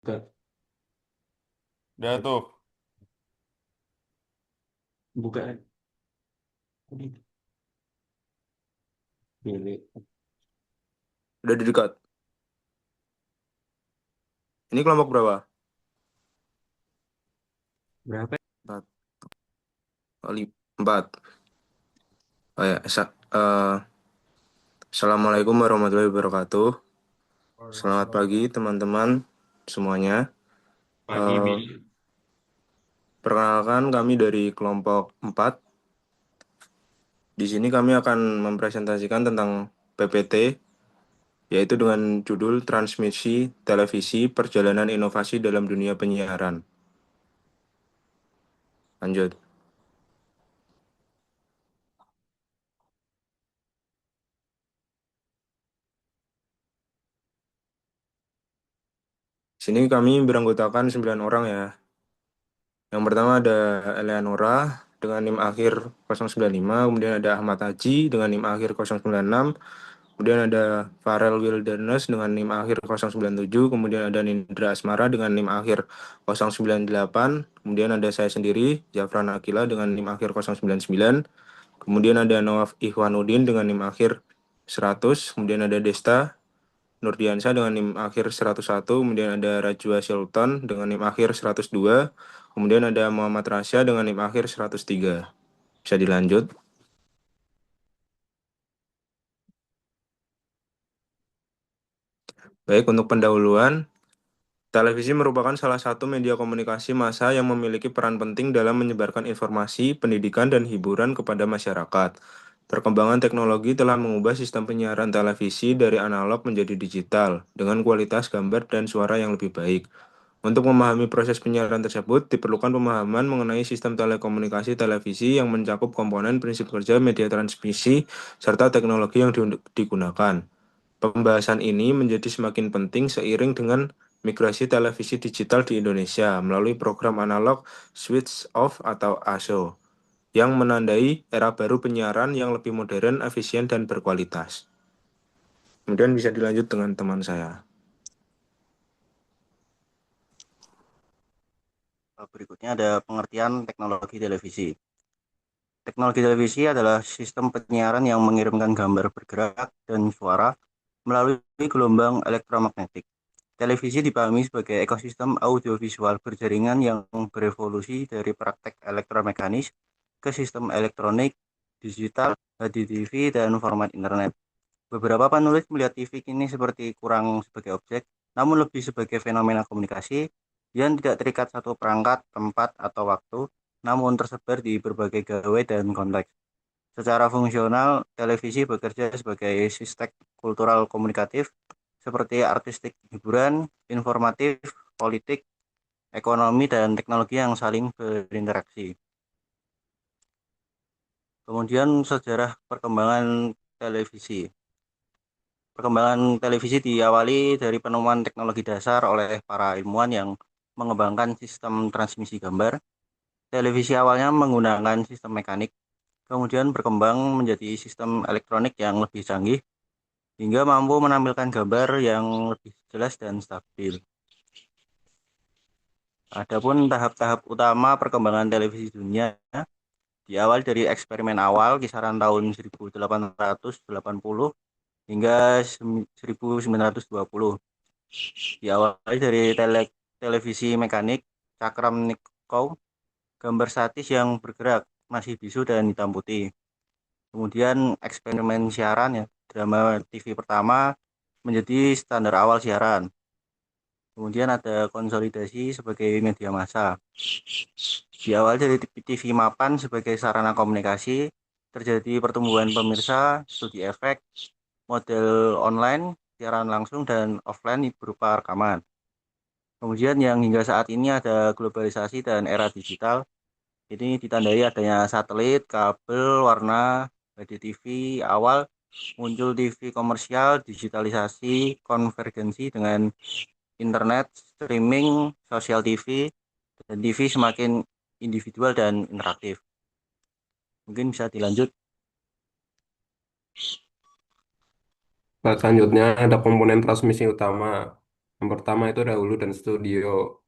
Buka, Udah tuh, buka, pilih udah di dekat. Ini kelompok berapa? berapa? Empat. Empat. Oh ya, Assalamualaikum warahmatullahi wabarakatuh. Selamat pagi teman-teman semuanya. Pagi Eh, bis. Perkenalkan kami dari kelompok 4. Di sini kami akan mempresentasikan tentang PPT, yaitu dengan judul Transmisi Televisi Perjalanan Inovasi dalam Dunia Penyiaran. Lanjut. Sini kami beranggotakan 9 orang ya. Yang pertama ada Eleonora dengan NIM akhir 095, kemudian ada Ahmad Haji dengan NIM akhir 096, kemudian ada Farel Wilderness dengan NIM akhir 097, kemudian ada Nindra Asmara dengan NIM akhir 098, kemudian ada saya sendiri, Jafran Akila dengan NIM akhir 099, kemudian ada Nawaf Ikhwanuddin dengan NIM akhir 100, kemudian ada Desta Nurdiansyah dengan NIM akhir 101, kemudian ada Rajwa Sultan dengan NIM akhir 102, kemudian ada Muhammad Rasya dengan NIM akhir 103. Bisa dilanjut. Baik, untuk pendahuluan, televisi merupakan salah satu media komunikasi massa yang memiliki peran penting dalam menyebarkan informasi, pendidikan, dan hiburan kepada masyarakat. Perkembangan teknologi telah mengubah sistem penyiaran televisi dari analog menjadi digital, dengan kualitas gambar dan suara yang lebih baik. Untuk memahami proses penyiaran tersebut, diperlukan pemahaman mengenai sistem telekomunikasi televisi yang mencakup komponen prinsip kerja media transmisi serta teknologi yang digunakan. Pembahasan ini menjadi semakin penting seiring dengan migrasi televisi digital di Indonesia melalui program analog switch off atau ASO yang menandai era baru penyiaran yang lebih modern, efisien, dan berkualitas. Kemudian bisa dilanjut dengan teman saya. Berikutnya ada pengertian teknologi televisi. Teknologi televisi adalah sistem penyiaran yang mengirimkan gambar bergerak dan suara melalui gelombang elektromagnetik. Televisi dipahami sebagai ekosistem audiovisual berjaringan yang berevolusi dari praktek elektromekanis ke sistem elektronik, digital, HDTV, dan format internet. Beberapa penulis melihat TV kini seperti kurang sebagai objek, namun lebih sebagai fenomena komunikasi yang tidak terikat satu perangkat, tempat, atau waktu, namun tersebar di berbagai gawe dan konteks. Secara fungsional, televisi bekerja sebagai sistem kultural komunikatif seperti artistik hiburan, informatif, politik, ekonomi, dan teknologi yang saling berinteraksi. Kemudian sejarah perkembangan televisi. Perkembangan televisi diawali dari penemuan teknologi dasar oleh para ilmuwan yang mengembangkan sistem transmisi gambar. Televisi awalnya menggunakan sistem mekanik, kemudian berkembang menjadi sistem elektronik yang lebih canggih, hingga mampu menampilkan gambar yang lebih jelas dan stabil. Adapun tahap-tahap utama perkembangan televisi dunia diawali dari eksperimen awal kisaran tahun 1880 hingga 1920. Diawali dari televisi mekanik, cakram Nikow, gambar statis yang bergerak, masih bisu dan hitam putih. Kemudian eksperimen siaran ya, drama TV pertama menjadi standar awal siaran. Kemudian ada konsolidasi sebagai media massa. Diawali dari TV mapan sebagai sarana komunikasi, terjadi pertumbuhan pemirsa, studi efek, model online, siaran langsung dan offline berupa rekaman. Kemudian yang hingga saat ini ada globalisasi dan era digital. Ini ditandai adanya satelit, kabel, warna, HDTV awal, muncul TV komersial, digitalisasi, konvergensi dengan internet, streaming, sosial TV, dan TV semakin individual dan interaktif. Mungkin bisa dilanjut. Nah, selanjutnya ada komponen transmisi utama. Yang pertama itu ada hulu dan studio.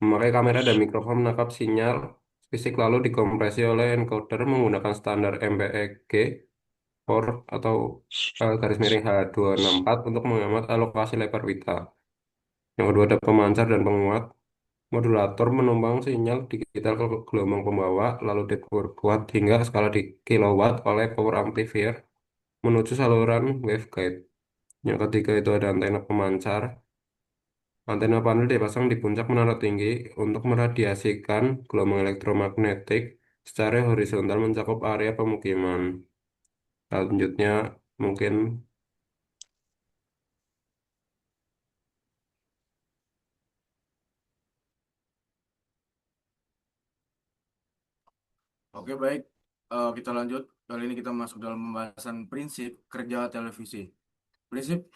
Memakai kamera dan mikrofon menangkap sinyal fisik lalu dikompresi oleh encoder menggunakan standar MPEG 4 atau garis miring H264 untuk menghemat alokasi lebar pita. Yang kedua ada pemancar dan penguat. Modulator menumbang sinyal digital ke gelombang pembawa, lalu diperkuat hingga skala di kilowatt oleh power amplifier menuju saluran waveguide. Yang ketiga itu ada antena pemancar. Antena panel dipasang di puncak menara tinggi untuk meradiasikan gelombang elektromagnetik secara horizontal mencakup area pemukiman. Selanjutnya mungkin Oke, baik. Kita lanjut. Kali ini kita masuk dalam pembahasan prinsip kerja televisi. Prinsip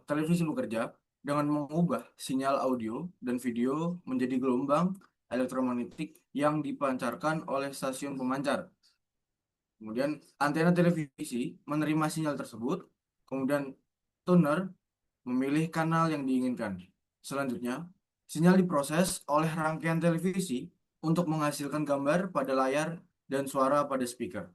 televisi bekerja dengan mengubah sinyal audio dan video menjadi gelombang elektromagnetik yang dipancarkan oleh stasiun pemancar. Kemudian antena televisi menerima sinyal tersebut, kemudian tuner memilih kanal yang diinginkan. Selanjutnya, sinyal diproses oleh rangkaian televisi untuk menghasilkan gambar pada layar dan suara pada speaker.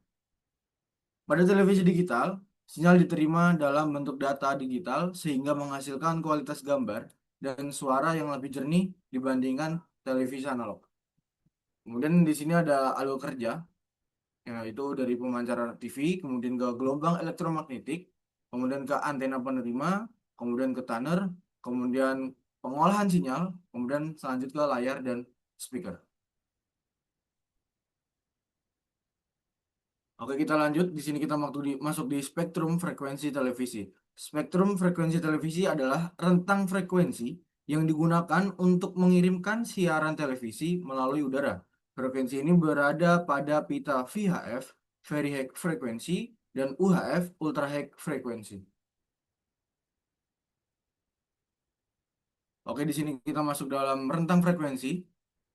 Pada televisi digital, sinyal diterima dalam bentuk data digital sehingga menghasilkan kualitas gambar dan suara yang lebih jernih dibandingkan televisi analog. Kemudian di sini ada alur kerja, yaitu dari pemancar TV, kemudian ke gelombang elektromagnetik, kemudian ke antena penerima, kemudian ke tuner, kemudian pengolahan sinyal, kemudian selanjut ke layar dan speaker. Oke, kita lanjut. Di sini kita masuk di spektrum frekuensi televisi. Spektrum frekuensi televisi adalah rentang frekuensi yang digunakan untuk mengirimkan siaran televisi melalui udara. Frekuensi ini berada pada pita VHF, Very High Frequency, dan UHF, Ultra High Frequency. Oke, di sini kita masuk dalam rentang frekuensi,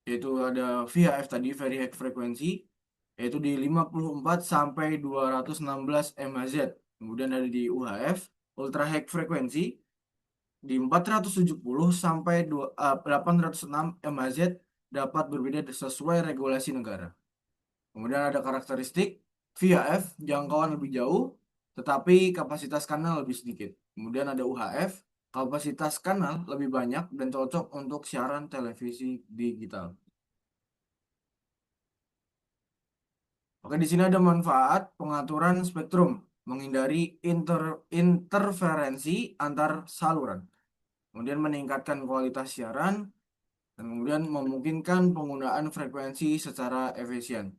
yaitu ada VHF tadi, Very High Frequency, yaitu di 54 sampai 216 MHz. Kemudian ada di UHF, Ultra High Frequency, di 470 sampai 806 MHz dapat berbeda sesuai regulasi negara. Kemudian ada karakteristik VHF, jangkauan lebih jauh, tetapi kapasitas kanal lebih sedikit. Kemudian ada UHF, kapasitas kanal lebih banyak dan cocok untuk siaran televisi digital. Oke, di sini ada manfaat pengaturan spektrum, menghindari interferensi antar saluran, kemudian meningkatkan kualitas siaran, dan kemudian memungkinkan penggunaan frekuensi secara efisien.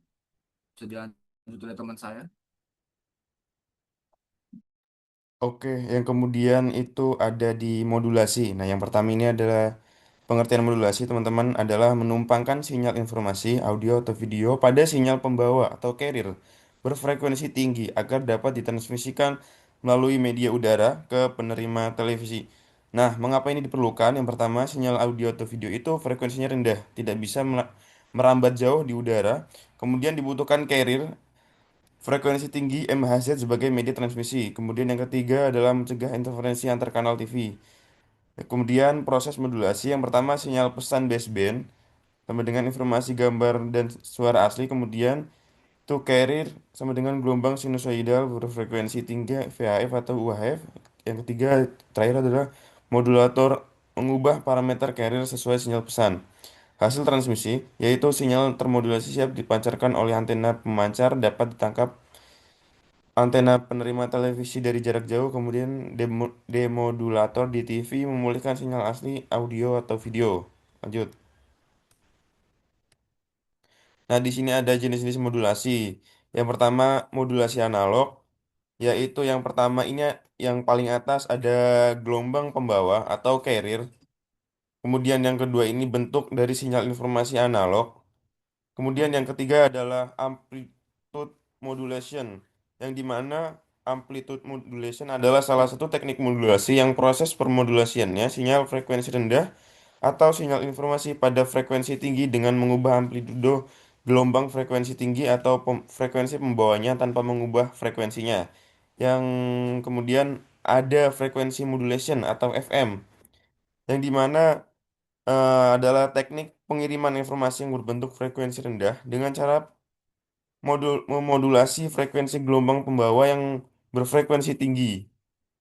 Bisa dilanjut oleh teman saya. Oke, yang kemudian itu ada di modulasi. Nah, yang pertama ini adalah pengertian modulasi, teman-teman, adalah menumpangkan sinyal informasi, audio atau video pada sinyal pembawa atau carrier berfrekuensi tinggi agar dapat ditransmisikan melalui media udara ke penerima televisi. Nah, mengapa ini diperlukan? Yang pertama, sinyal audio atau video itu frekuensinya rendah, tidak bisa merambat jauh di udara. Kemudian dibutuhkan carrier frekuensi tinggi MHz sebagai media transmisi. Kemudian yang ketiga adalah mencegah interferensi antar kanal TV. Kemudian proses modulasi yang pertama sinyal pesan baseband sama dengan informasi gambar dan suara asli. Kemudian to carrier sama dengan gelombang sinusoidal berfrekuensi tinggi VHF atau UHF. Yang ketiga terakhir adalah modulator mengubah parameter carrier sesuai sinyal pesan. Hasil transmisi yaitu sinyal termodulasi siap dipancarkan oleh antena pemancar dapat ditangkap antena penerima televisi dari jarak jauh, kemudian demodulator di TV memulihkan sinyal asli audio atau video. Lanjut. Nah, di sini ada jenis-jenis modulasi. Yang pertama, modulasi analog, yaitu yang pertama ini yang paling atas ada gelombang pembawa atau carrier. Kemudian yang kedua ini bentuk dari sinyal informasi analog. Kemudian yang ketiga adalah amplitude modulation, yang dimana amplitude modulation adalah salah satu teknik modulasi yang proses permodulasiannya sinyal frekuensi rendah atau sinyal informasi pada frekuensi tinggi dengan mengubah amplitudo gelombang frekuensi tinggi atau frekuensi pembawanya tanpa mengubah frekuensinya. Yang kemudian ada frekuensi modulation atau FM, yang dimana adalah teknik pengiriman informasi yang berbentuk frekuensi rendah dengan cara memodulasi frekuensi gelombang pembawa yang berfrekuensi tinggi.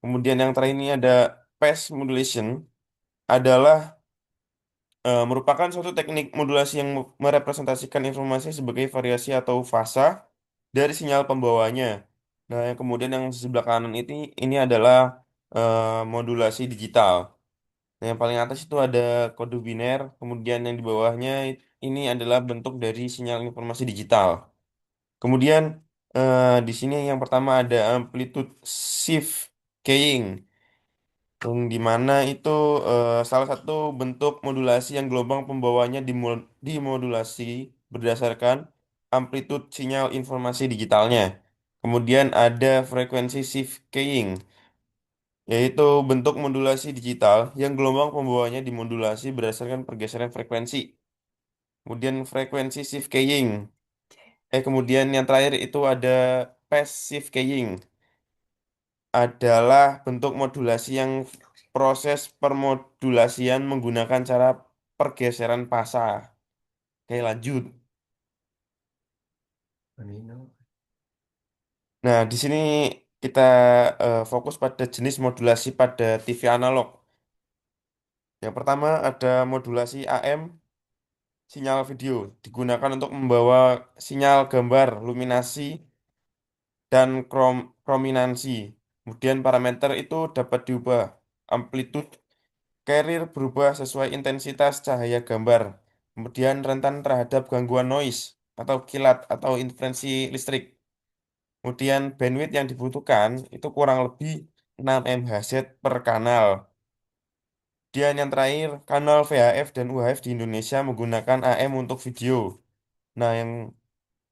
Kemudian yang terakhir ini ada phase modulation adalah merupakan suatu teknik modulasi yang merepresentasikan informasi sebagai variasi atau fasa dari sinyal pembawanya. Nah, yang kemudian yang di sebelah kanan ini adalah modulasi digital. Nah, yang paling atas itu ada kode biner, kemudian yang di bawahnya ini adalah bentuk dari sinyal informasi digital. Kemudian di sini yang pertama ada amplitude shift keying, yang di mana itu salah satu bentuk modulasi yang gelombang pembawanya dimodulasi berdasarkan amplitude sinyal informasi digitalnya. Kemudian ada frekuensi shift keying, yaitu bentuk modulasi digital yang gelombang pembawanya dimodulasi berdasarkan pergeseran frekuensi. Kemudian frekuensi shift keying. Kemudian yang terakhir itu ada passive keying, adalah bentuk modulasi yang proses permodulasian menggunakan cara pergeseran pasa. Oke, lanjut. Nah, di sini kita fokus pada jenis modulasi pada TV analog. Yang pertama ada modulasi AM, sinyal video, digunakan untuk membawa sinyal gambar, luminasi, dan chrominansi. Kemudian parameter itu dapat diubah. Amplitude carrier berubah sesuai intensitas cahaya gambar. Kemudian rentan terhadap gangguan noise atau kilat atau interferensi listrik. Kemudian bandwidth yang dibutuhkan itu kurang lebih 6 MHz per kanal. Kemudian yang terakhir, kanal VHF dan UHF di Indonesia menggunakan AM untuk video. Nah, yang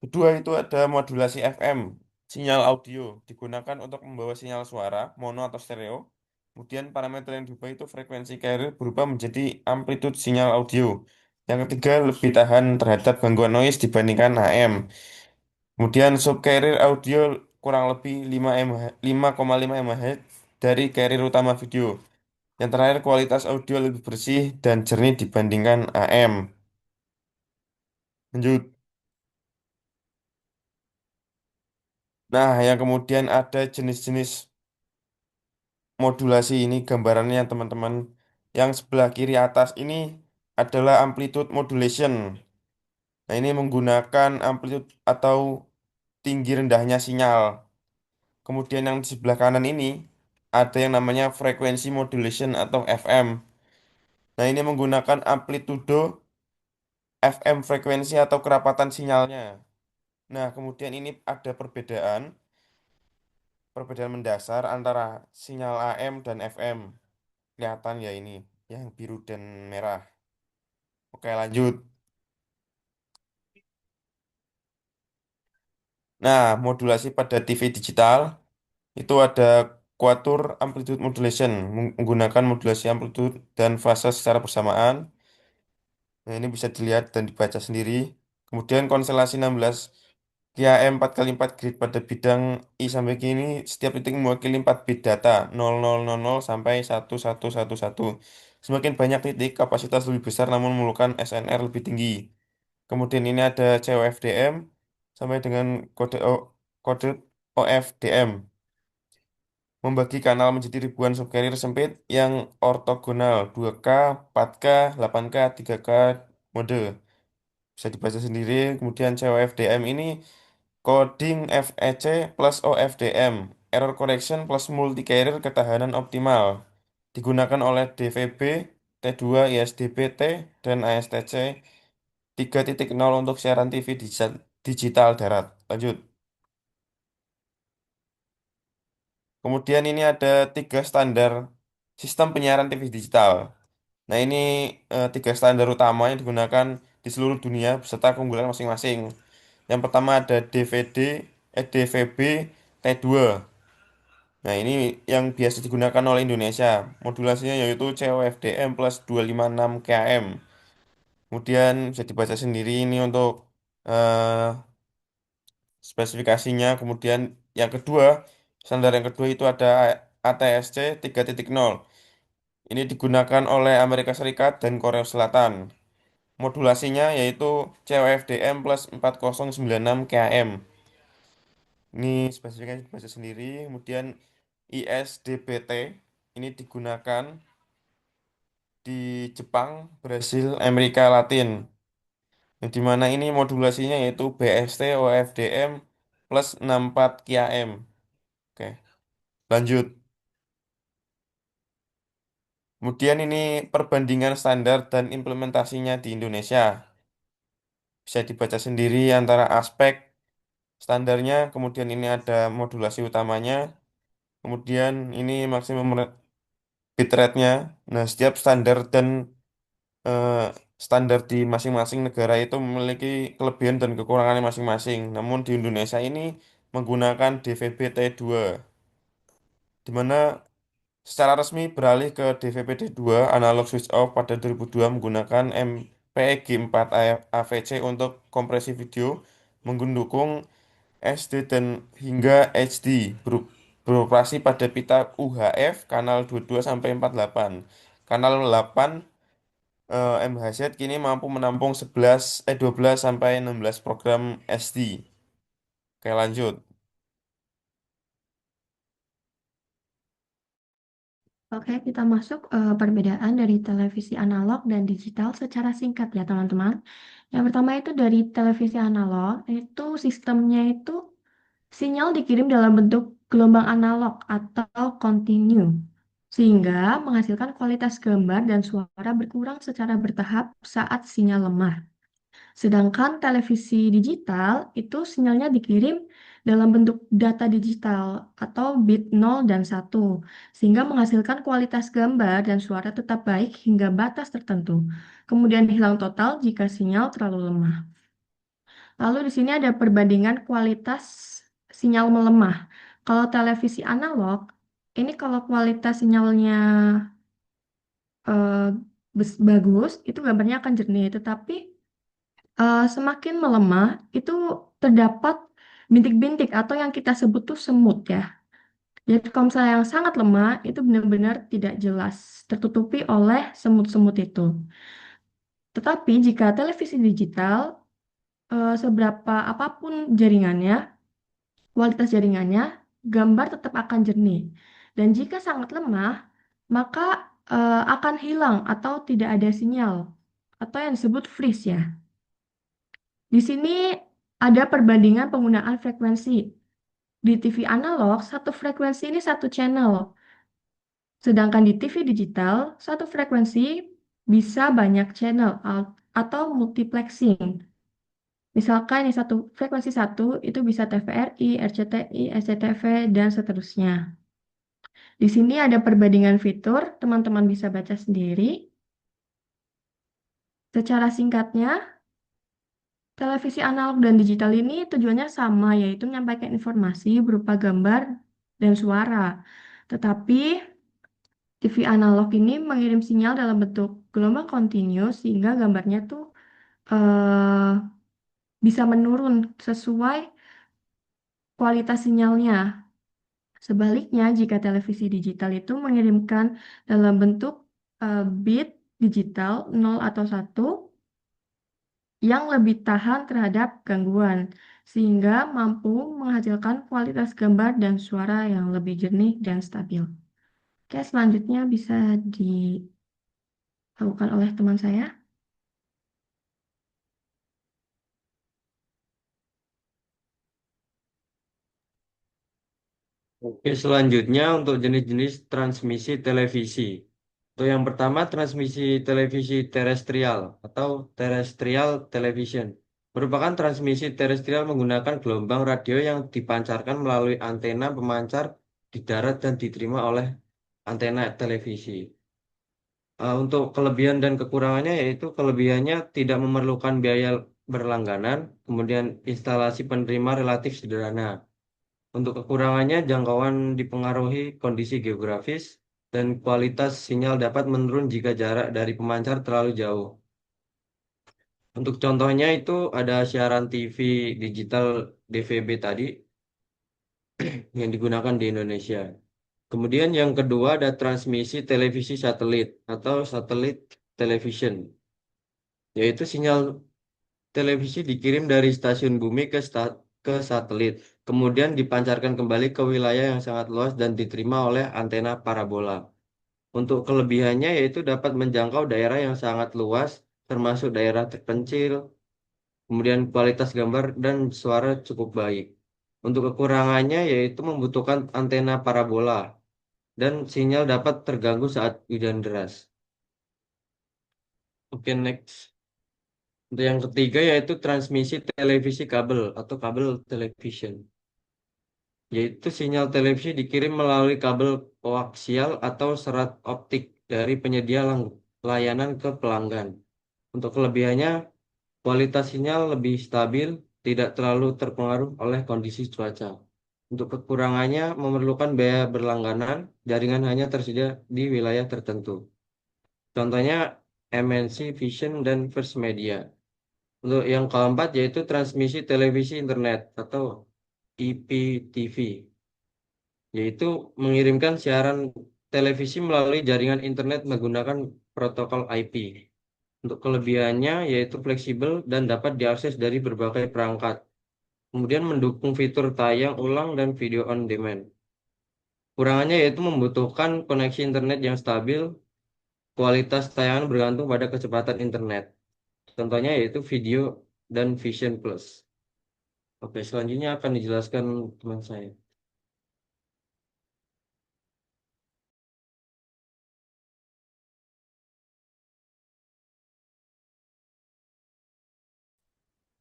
kedua itu ada modulasi FM, sinyal audio, digunakan untuk membawa sinyal suara, mono atau stereo. Kemudian parameter yang diubah itu frekuensi carrier berubah menjadi amplitude sinyal audio. Yang ketiga, lebih tahan terhadap gangguan noise dibandingkan AM. Kemudian subcarrier audio kurang lebih 5,5 MHz dari carrier utama video. Yang terakhir, kualitas audio lebih bersih dan jernih dibandingkan AM. Lanjut. Nah, yang kemudian ada jenis-jenis modulasi ini gambarannya teman-teman. Yang sebelah kiri atas ini adalah amplitude modulation. Nah, ini menggunakan amplitude atau tinggi rendahnya sinyal. Kemudian yang di sebelah kanan ini ada yang namanya frekuensi modulation atau FM. Nah, ini menggunakan amplitudo FM frekuensi atau kerapatan sinyalnya. Nah, kemudian ini ada perbedaan mendasar antara sinyal AM dan FM. Kelihatan ya ini, yang biru dan merah. Oke, lanjut. Nah, modulasi pada TV digital itu ada quatur amplitude modulation, menggunakan modulasi amplitude dan fase secara bersamaan. Nah, ini bisa dilihat dan dibaca sendiri. Kemudian konstelasi 16 QAM 4x4 grid pada bidang I sampai Q ini setiap titik mewakili 4 bit data 0000 sampai 1111. Semakin banyak titik, kapasitas lebih besar namun memerlukan SNR lebih tinggi. Kemudian ini ada COFDM sampai dengan kode OFDM. Membagi kanal menjadi ribuan subcarrier sempit yang ortogonal 2K, 4K, 8K, 3K mode. Bisa dibaca sendiri. Kemudian COFDM ini coding FEC plus OFDM, error correction plus multi carrier ketahanan optimal. Digunakan oleh DVB, T2, ISDB-T, dan ASTC 3.0 untuk siaran TV digital darat. Lanjut. Kemudian ini ada 3 standar sistem penyiaran TV digital. Nah, ini 3 standar utama yang digunakan di seluruh dunia beserta keunggulan masing-masing. Yang pertama ada DVD, DVB T2. Nah, ini yang biasa digunakan oleh Indonesia. Modulasinya yaitu COFDM plus 256 km. Kemudian bisa dibaca sendiri ini untuk eh, spesifikasinya. Kemudian yang kedua, standar yang kedua itu ada ATSC 3.0. Ini digunakan oleh Amerika Serikat dan Korea Selatan. Modulasinya yaitu COFDM plus 4096 kHm. Ini spesifikasi bahasa sendiri. Kemudian ISDBT ini digunakan di Jepang, Brasil, Amerika Latin. Yang dimana ini modulasinya yaitu BST OFDM plus 64 kHm. Oke, lanjut. Kemudian ini perbandingan standar dan implementasinya di Indonesia. Bisa dibaca sendiri antara aspek standarnya, kemudian ini ada modulasi utamanya, kemudian ini maksimum bitrate-nya. Nah, setiap standar dan eh, standar di masing-masing negara itu memiliki kelebihan dan kekurangannya masing-masing. Namun di Indonesia ini menggunakan DVB-T2, di mana secara resmi beralih ke DVB-T2 analog switch off pada 2002 menggunakan MPEG 4 AVC untuk kompresi video, mendukung SD dan hingga HD beroperasi pada pita UHF kanal 22 sampai 48. Kanal 8 MHz kini mampu menampung 12 sampai 16 program SD. Oke, lanjut. Oke, kita masuk perbedaan dari televisi analog dan digital secara singkat ya teman-teman. Yang pertama itu dari televisi analog, itu sistemnya itu sinyal dikirim dalam bentuk gelombang analog atau kontinu, sehingga menghasilkan kualitas gambar dan suara berkurang secara bertahap saat sinyal lemah. Sedangkan televisi digital itu sinyalnya dikirim dalam bentuk data digital atau bit 0 dan 1, sehingga menghasilkan kualitas gambar dan suara tetap baik hingga batas tertentu. Kemudian hilang total jika sinyal terlalu lemah. Lalu di sini ada perbandingan kualitas sinyal melemah. Kalau televisi analog, ini kalau kualitas sinyalnya eh, bagus, itu gambarnya akan jernih. Tetapi semakin melemah, itu terdapat bintik-bintik atau yang kita sebut tuh semut ya. Jadi kalau misalnya yang sangat lemah, itu benar-benar tidak jelas, tertutupi oleh semut-semut itu. Tetapi jika televisi digital, seberapa apapun jaringannya, kualitas jaringannya, gambar tetap akan jernih. Dan jika sangat lemah, maka akan hilang atau tidak ada sinyal, atau yang disebut freeze ya. Di sini ada perbandingan penggunaan frekuensi. Di TV analog, satu frekuensi ini satu channel. Sedangkan di TV digital, satu frekuensi bisa banyak channel atau multiplexing. Misalkan yang satu frekuensi satu itu bisa TVRI, RCTI, SCTV, dan seterusnya. Di sini ada perbandingan fitur, teman-teman bisa baca sendiri. Secara singkatnya, televisi analog dan digital ini tujuannya sama, yaitu menyampaikan informasi berupa gambar dan suara. Tetapi TV analog ini mengirim sinyal dalam bentuk gelombang kontinu sehingga gambarnya tuh eh, bisa menurun sesuai kualitas sinyalnya. Sebaliknya, jika televisi digital itu mengirimkan dalam bentuk bit digital 0 atau 1 yang lebih tahan terhadap gangguan, sehingga mampu menghasilkan kualitas gambar dan suara yang lebih jernih dan stabil. Oke, selanjutnya bisa dilakukan oleh teman saya. Oke, selanjutnya untuk jenis-jenis transmisi televisi. Untuk yang pertama, transmisi televisi terestrial atau terrestrial television. Merupakan transmisi terestrial menggunakan gelombang radio yang dipancarkan melalui antena pemancar di darat dan diterima oleh antena televisi. Untuk kelebihan dan kekurangannya yaitu kelebihannya tidak memerlukan biaya berlangganan, kemudian instalasi penerima relatif sederhana. Untuk kekurangannya, jangkauan dipengaruhi kondisi geografis dan kualitas sinyal dapat menurun jika jarak dari pemancar terlalu jauh. Untuk contohnya itu ada siaran TV digital DVB tadi yang digunakan di Indonesia. Kemudian yang kedua ada transmisi televisi satelit atau satelit television, yaitu sinyal televisi dikirim dari stasiun bumi ke satelit, kemudian dipancarkan kembali ke wilayah yang sangat luas dan diterima oleh antena parabola. Untuk kelebihannya yaitu dapat menjangkau daerah yang sangat luas, termasuk daerah terpencil, kemudian kualitas gambar dan suara cukup baik. Untuk kekurangannya yaitu membutuhkan antena parabola dan sinyal dapat terganggu saat hujan deras. Oke, next. Untuk yang ketiga yaitu transmisi televisi kabel atau kabel television. Yaitu sinyal televisi dikirim melalui kabel koaksial atau serat optik dari penyedia layanan ke pelanggan. Untuk kelebihannya, kualitas sinyal lebih stabil, tidak terlalu terpengaruh oleh kondisi cuaca. Untuk kekurangannya, memerlukan biaya berlangganan, jaringan hanya tersedia di wilayah tertentu. Contohnya MNC Vision dan First Media. Untuk yang keempat yaitu transmisi televisi internet atau IPTV, yaitu mengirimkan siaran televisi melalui jaringan internet menggunakan protokol IP. Untuk kelebihannya yaitu fleksibel dan dapat diakses dari berbagai perangkat. Kemudian mendukung fitur tayang ulang dan video on demand. Kurangannya yaitu membutuhkan koneksi internet yang stabil, kualitas tayangan bergantung pada kecepatan internet. Contohnya yaitu video dan Vision Plus. Oke, selanjutnya akan dijelaskan teman saya.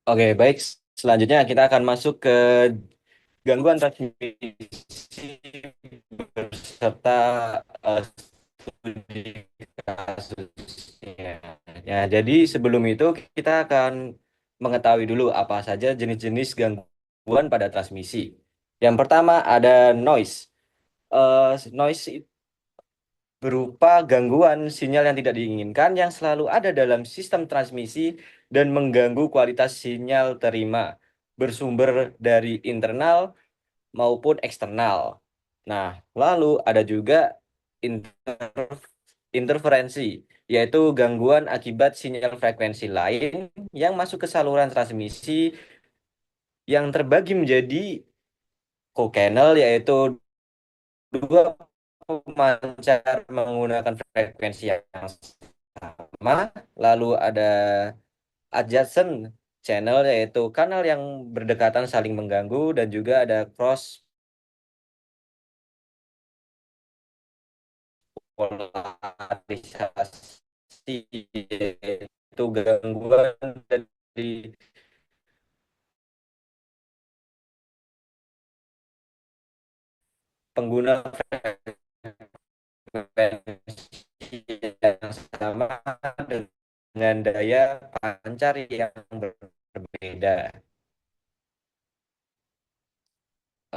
Oke, baik. Selanjutnya kita akan masuk ke gangguan transmisi beserta studi kasusnya. Ya, jadi sebelum itu kita akan mengetahui dulu apa saja jenis-jenis gangguan pada transmisi. Yang pertama ada noise. Noise berupa gangguan sinyal yang tidak diinginkan yang selalu ada dalam sistem transmisi dan mengganggu kualitas sinyal terima, bersumber dari internal maupun eksternal. Nah, lalu ada juga interferensi, yaitu gangguan akibat sinyal frekuensi lain yang masuk ke saluran transmisi yang terbagi menjadi co-channel, yaitu dua pemancar menggunakan frekuensi yang sama, lalu ada adjacent channel yaitu kanal yang berdekatan saling mengganggu, dan juga ada cross polarisasi yaitu gangguan dari pengguna frekuensi yang sama dengan daya pancar yang berbeda.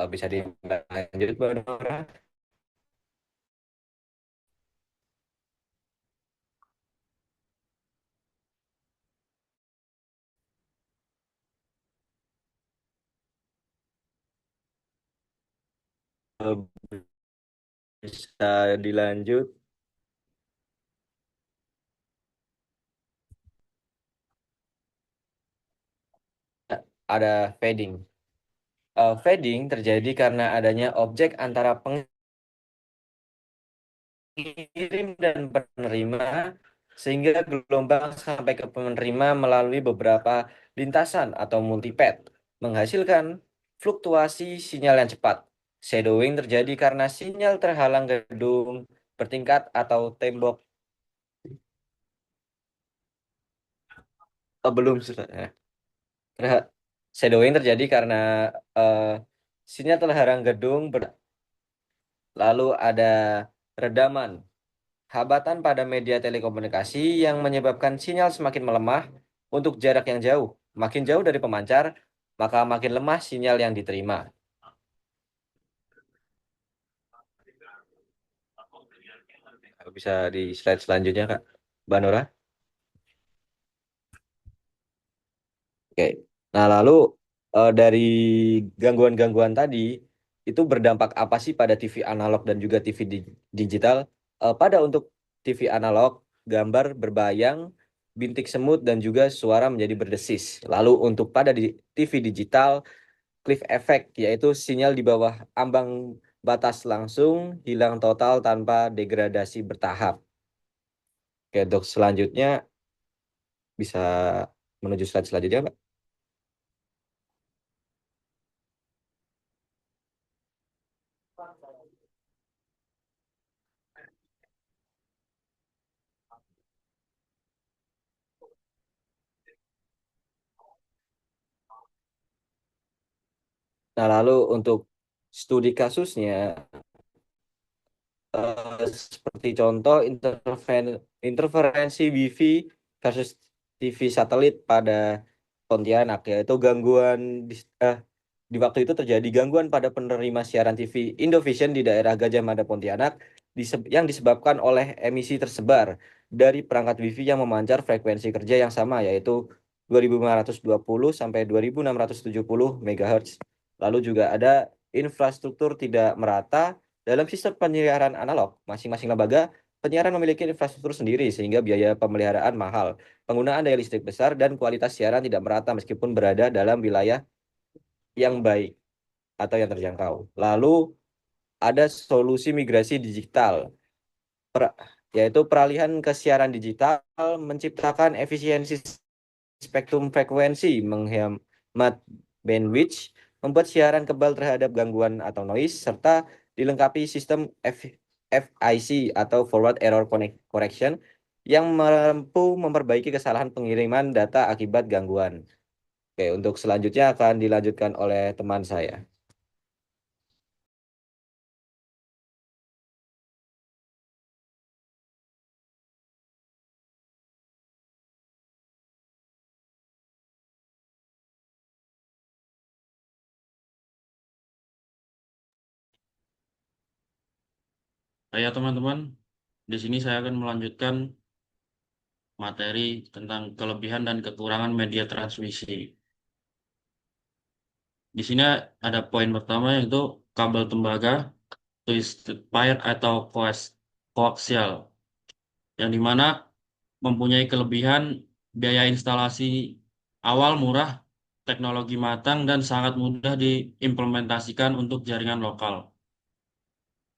Bisa dilanjut, Mbak Nora? Bisa dilanjut. Ada fading. Fading terjadi karena adanya objek antara pengirim dan penerima, sehingga gelombang sampai ke penerima melalui beberapa lintasan atau multipath, menghasilkan fluktuasi sinyal yang cepat. Shadowing terjadi karena sinyal terhalang gedung bertingkat atau tembok. Belum sudah. Shadowing terjadi karena eh, sinyal terhalang gedung. Lalu ada redaman, hambatan pada media telekomunikasi yang menyebabkan sinyal semakin melemah untuk jarak yang jauh. Makin jauh dari pemancar, maka makin lemah sinyal yang diterima. Bisa di slide selanjutnya, Kak. Mbak Nora. Oke. Nah, lalu dari gangguan-gangguan tadi, itu berdampak apa sih pada TV analog dan juga TV digital? Pada untuk TV analog, gambar berbayang, bintik semut, dan juga suara menjadi berdesis. Lalu untuk pada TV digital, cliff effect, yaitu sinyal di bawah ambang batas langsung hilang total tanpa degradasi bertahap. Oke, untuk selanjutnya bisa menuju slide selanjutnya, Pak. Nah, lalu untuk studi kasusnya, seperti contoh interferensi Wi-Fi versus TV satelit pada Pontianak, yaitu di waktu itu terjadi gangguan pada penerima siaran TV Indovision di daerah Gajah Mada Pontianak yang disebabkan oleh emisi tersebar dari perangkat Wi-Fi yang memancar frekuensi kerja yang sama, yaitu 2520 sampai 2670 MHz. Lalu juga ada infrastruktur tidak merata dalam sistem penyiaran analog. Masing-masing lembaga penyiaran memiliki infrastruktur sendiri sehingga biaya pemeliharaan mahal, penggunaan daya listrik besar, dan kualitas siaran tidak merata meskipun berada dalam wilayah yang baik atau yang terjangkau. Lalu ada solusi migrasi digital, yaitu peralihan ke siaran digital menciptakan efisiensi spektrum frekuensi, menghemat bandwidth, membuat siaran kebal terhadap gangguan atau noise, serta dilengkapi sistem FIC atau Forward Error Correction yang mampu memperbaiki kesalahan pengiriman data akibat gangguan. Oke, untuk selanjutnya akan dilanjutkan oleh teman saya. Ya teman-teman, di sini saya akan melanjutkan materi tentang kelebihan dan kekurangan media transmisi. Di sini ada poin pertama yaitu kabel tembaga, twisted pair atau koaksial, yang dimana mempunyai kelebihan biaya instalasi awal murah, teknologi matang, dan sangat mudah diimplementasikan untuk jaringan lokal.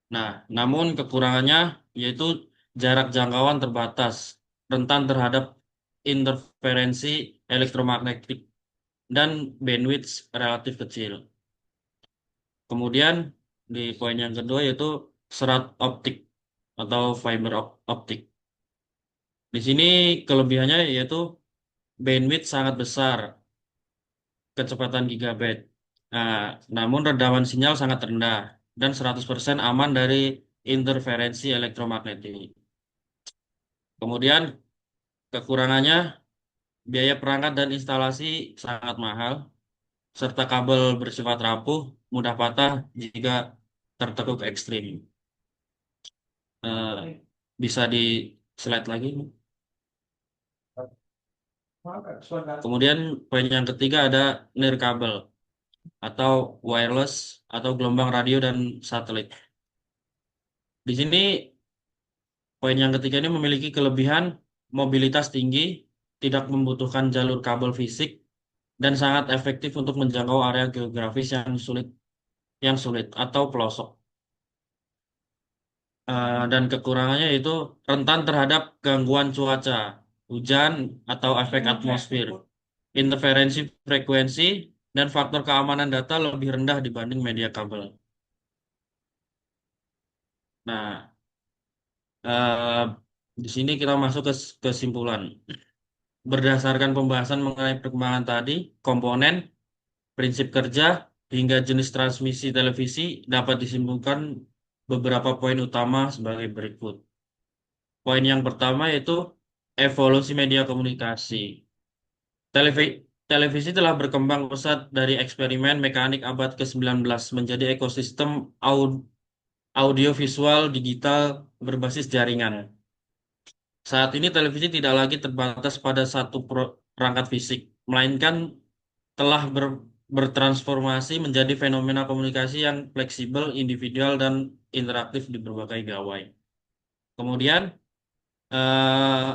Nah, namun kekurangannya yaitu jarak jangkauan terbatas, rentan terhadap interferensi elektromagnetik, dan bandwidth relatif kecil. Kemudian di poin yang kedua yaitu serat optik atau fiber optik. Di sini kelebihannya yaitu bandwidth sangat besar, kecepatan gigabit. Nah, namun redaman sinyal sangat rendah dan 100% aman dari interferensi elektromagnetik. Kemudian kekurangannya biaya perangkat dan instalasi sangat mahal, serta kabel bersifat rapuh, mudah patah jika tertekuk ekstrim. Eh, bisa di slide lagi. Kemudian poin yang ketiga ada nirkabel atau wireless atau gelombang radio dan satelit. Di sini poin yang ketiga ini memiliki kelebihan mobilitas tinggi, tidak membutuhkan jalur kabel fisik, dan sangat efektif untuk menjangkau area geografis yang sulit atau pelosok. Dan kekurangannya itu rentan terhadap gangguan cuaca, hujan atau efek atmosfer, interferensi frekuensi, dan faktor keamanan data lebih rendah dibanding media kabel. Nah, eh, di sini kita masuk ke kesimpulan. Berdasarkan pembahasan mengenai perkembangan tadi, komponen, prinsip kerja, hingga jenis transmisi televisi dapat disimpulkan beberapa poin utama sebagai berikut. Poin yang pertama yaitu evolusi media komunikasi. Televisi telah berkembang pesat dari eksperimen mekanik abad ke-19 menjadi ekosistem audiovisual digital berbasis jaringan. Saat ini televisi tidak lagi terbatas pada satu perangkat fisik, melainkan telah bertransformasi menjadi fenomena komunikasi yang fleksibel, individual, dan interaktif di berbagai gawai. Kemudian, eh,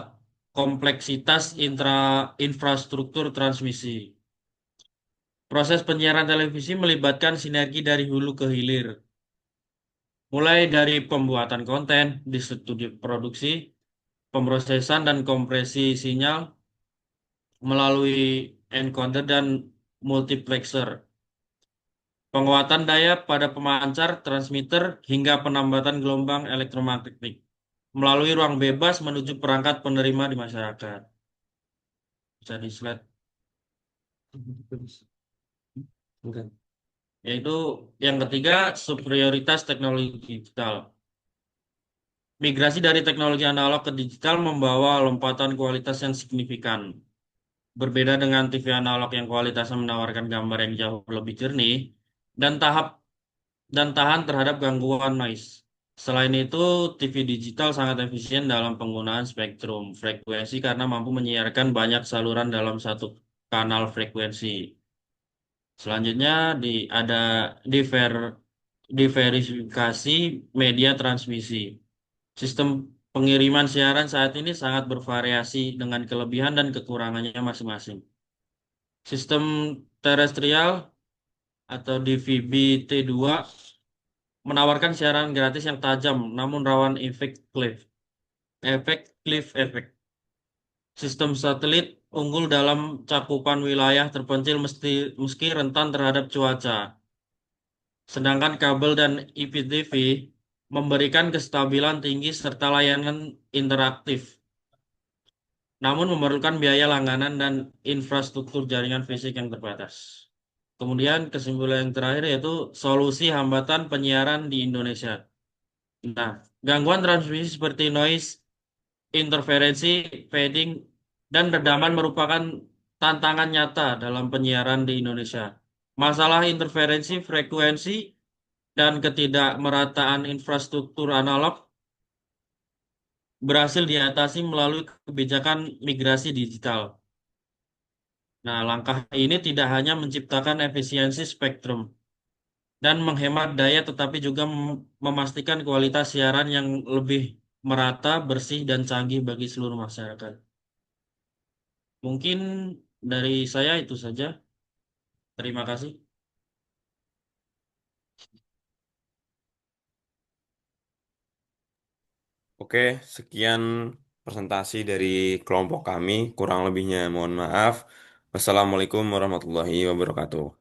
kompleksitas infrastruktur transmisi. Proses penyiaran televisi melibatkan sinergi dari hulu ke hilir, mulai dari pembuatan konten, produksi, pemrosesan dan kompresi sinyal melalui encoder dan multiplexer, penguatan daya pada pemancar, transmitter, hingga penambatan gelombang elektromagnetik melalui ruang bebas menuju perangkat penerima di masyarakat. Bisa di slide. Bukan. Yaitu yang ketiga, superioritas teknologi digital. Migrasi dari teknologi analog ke digital membawa lompatan kualitas yang signifikan. Berbeda dengan TV analog yang kualitasnya menawarkan gambar yang jauh lebih jernih dan tahan terhadap gangguan noise. Selain itu, TV digital sangat efisien dalam penggunaan spektrum frekuensi karena mampu menyiarkan banyak saluran dalam satu kanal frekuensi. Selanjutnya ada diver, diverifikasi media transmisi. Sistem pengiriman siaran saat ini sangat bervariasi dengan kelebihan dan kekurangannya masing-masing. Sistem terestrial atau DVB-T2 menawarkan siaran gratis yang tajam namun rawan efek efek. Sistem satelit unggul dalam cakupan wilayah terpencil meski rentan terhadap cuaca. Sedangkan kabel dan IPTV memberikan kestabilan tinggi serta layanan interaktif, namun memerlukan biaya langganan dan infrastruktur jaringan fisik yang terbatas. Kemudian kesimpulan yang terakhir yaitu solusi hambatan penyiaran di Indonesia. Nah, gangguan transmisi seperti noise, interferensi, fading, dan redaman merupakan tantangan nyata dalam penyiaran di Indonesia. Masalah interferensi frekuensi dan ketidakmerataan infrastruktur analog berhasil diatasi melalui kebijakan migrasi digital. Nah, langkah ini tidak hanya menciptakan efisiensi spektrum dan menghemat daya, tetapi juga memastikan kualitas siaran yang lebih merata, bersih, dan canggih bagi seluruh masyarakat. Mungkin dari saya itu saja. Terima kasih. Oke, sekian presentasi dari kelompok kami. Kurang lebihnya mohon maaf. Wassalamualaikum warahmatullahi wabarakatuh.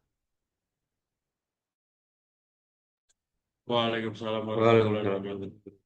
Waalaikumsalam warahmatullahi Waalaikumsalam. wabarakatuh.